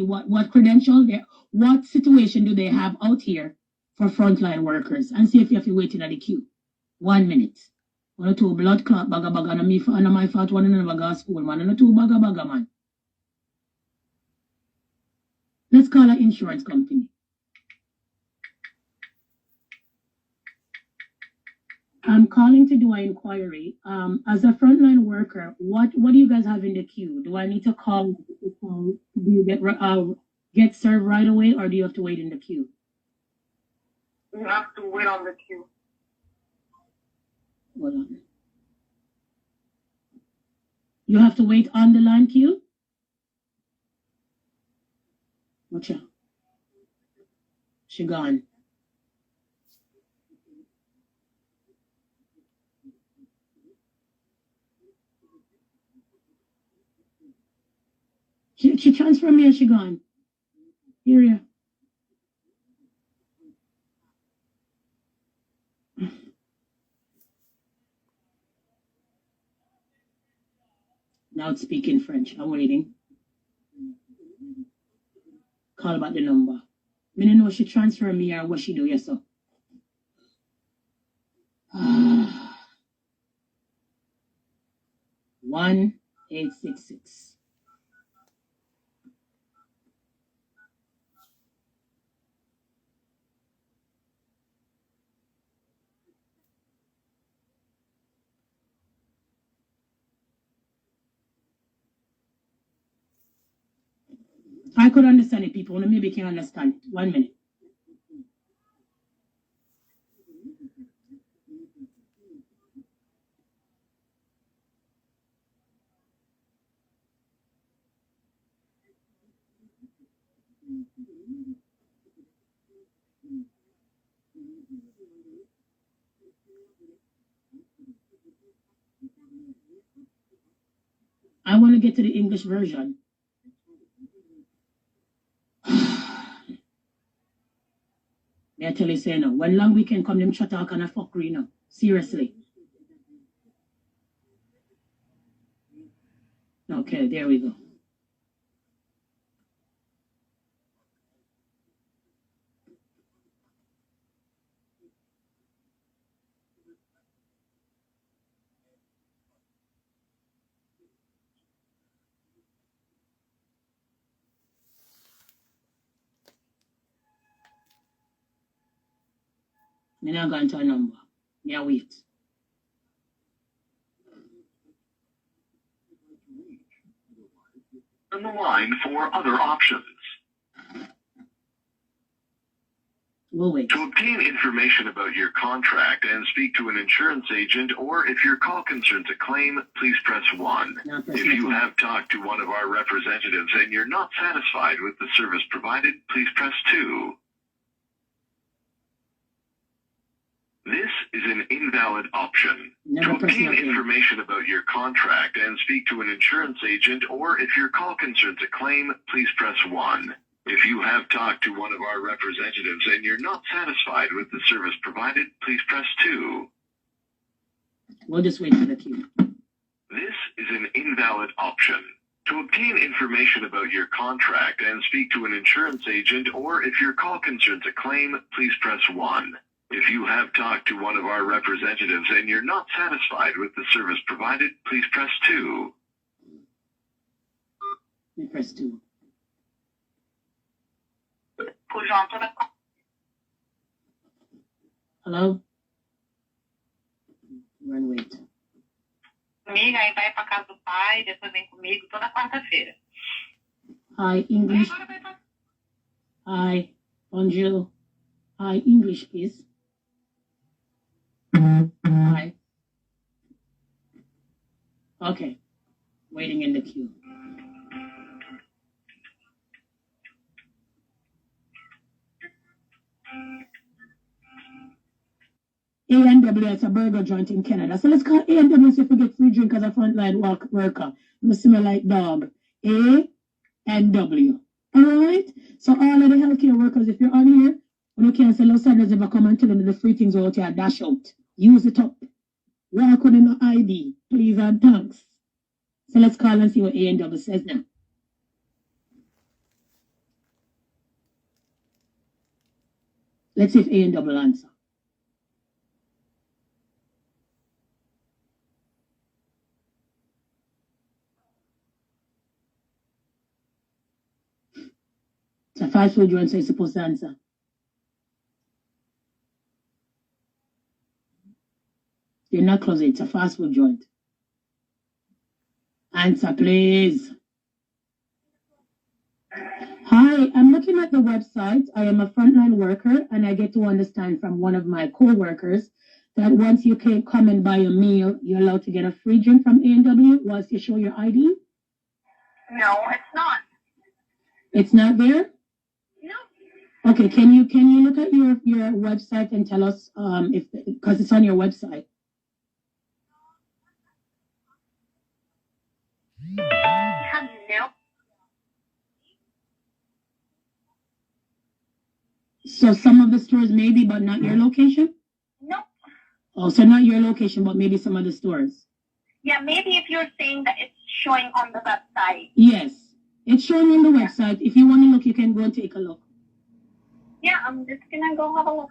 what credential, what situation do they have out here for frontline workers, and see if you have to wait in the queue. 1 minute. One or two blood clot bagga and my fault one in a school man and two bagga man. Let's call an insurance company. I'm calling to do an inquiry. As a frontline worker, what do you guys have in the queue? Do I need to call? Do you get served right away, or do you have to wait in the queue? You have to wait on the queue. Hold on. You have to wait on the line queue? Watch out. She gone. She transferred me and she gone. Here. Now it's speaking French. I'm waiting. Call back the number. I don't know if she transfer me or what she do, yes, sir. 1866. I could understand it, people. Only maybe can understand it. 1 minute. I want to get to the English version. I tell you, say no. When long weekend come, them shut talk and a fuckery now. Seriously. Okay, there we go. I'm not going to a number. Yeah, wait. On the line for other options. We'll wait. To obtain information about your contract and speak to an insurance agent, or if your call concerns a claim, please press 1. If you have talked to one of our representatives and you're not satisfied with the service provided, please press 2. This is an invalid option. To obtain information about your contract and speak to an insurance agent, or if your call concerns a claim, please press 1. If you have talked to one of our representatives and you're not satisfied with the service provided, please press 2. We'll just wait for the queue. This is an invalid option. To obtain information about your contract and speak to an insurance agent, or if your call concerns a claim, please press 1. If you have talked to one of our representatives and you're not satisfied with the service provided, please press 2. We press 2. Hello? We're in wait. Amiga, aí vai pra casa do pai, depois vem comigo toda quarta-feira. Hi, English. Hi, bonjour. Hi, English, please. Hi. Okay. Waiting in the queue. A&W is a burger joint in Canada. So let's call A&W see if we get free drink as a frontline worker. We smell like dog. A&W. Alright? So all of the healthcare workers, if you're on here, when you cancel those senders ever come and tell them the free things out here, dash out. Use it up. Walk with no ID. Please and thanks. So let's call and see what A&W says now. Let's see if A and double answer. It's a fast food joint, so you're supposed to answer. You're not close. It's a fast food joint. Answer, please. Hi, I'm looking at the website. I am a frontline worker, and I get to understand from one of my co-workers that once you can come and buy a meal, you're allowed to get a free drink from A&W once you show your ID? No, it's not. It's not there? No. Okay, can you look at your website and tell us if, because it's on your website. No. So some of the stores maybe, but not your location? No. Oh, so not your location, but maybe some other stores. Yeah, maybe if you're saying that it's showing on the website. Yes, it's showing on the website. If you want to look, you can go and take a look. Yeah, I'm just gonna go have a look.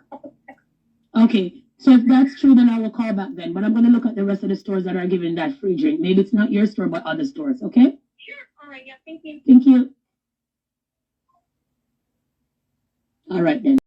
Okay, so if that's true, then I will call back then. But I'm going to look at the rest of the stores that are giving that free drink. Maybe it's not your store, but other stores, okay? Sure. All right, yeah, thank you. Thank you. All right, then.